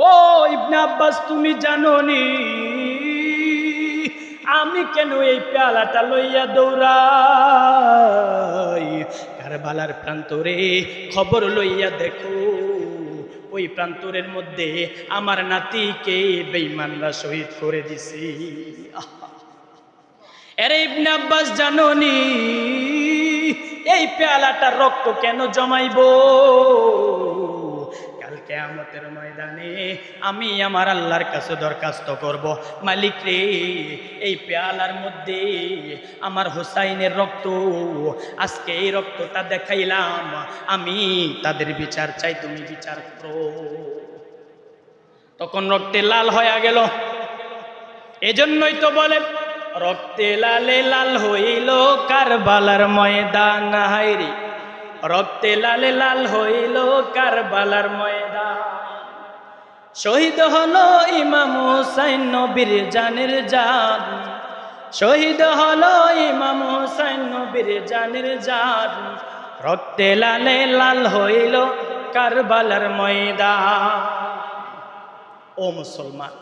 ও ইবনে আব্বাস, তুমি জানো নি আমি কেন এই পেয়ালাটা লইয়া দৌড়াই? কারবালার প্রান্তরে খবর লইয়া দেখো, ওই প্রান্তরের মধ্যে আমার নাতিকে বেঈমানরা শহীদ করে দিছে। আরে ইবনে আব্বাস, জানো নি এই পেয়ালাটার রক্ত কেন জমাইবো? কাল কিয়ামতের ময়দানে আমি আমার আল্লাহর কাছে দরখাস্ত করব, মালিক রে, এই পেয়ালার মধ্যে আমার হোসাইনের রক্ত, আজকে এই রক্তটা দেখাইলাম, আমি তাদের বিচার চাই, তুমি বিচার করো। তখন রক্তে লাল হয়ে গেল। এজন্যই তো বলে, রক্তে লালে লাল হইল কারবালার ময়দান। হায়রে, রক্তে লালে লাল হইল কারবালার ময়দান। শহীদ হলো ইমাম হুসাইন নবীর জানের জান, শহীদ হলো ইমাম হুসাইন নবীর জানের জান। রক্তে লালে লাল হইল কারবালার ময়দান। ও মুসলমান,